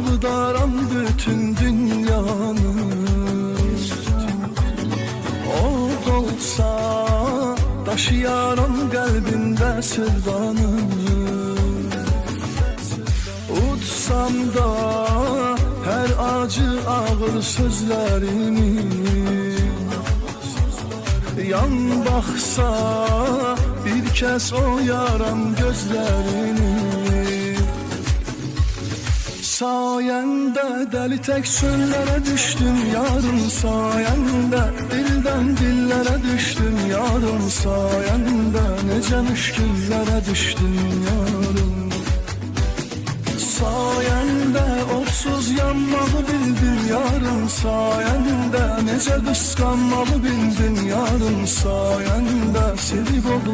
Ağdaram bütün dünyanı. O olsa daşıyaram qəlbimdə sevdanı. Utsam da hər acı ağır sözlərimi, yan baxsa bir kəs o yaram gözlərini. Sayəndə dəli tək çöllərə düşdüm yarım, sayəndə dildən dillərə düşdüm yarım, sayəndə necə müşkillərə düşdüm yarım. Sayəndə otsuz yanmağı bildim yarım, sayəndə necə qısqanmağı bildim yarım, sayəndə sevib oldum.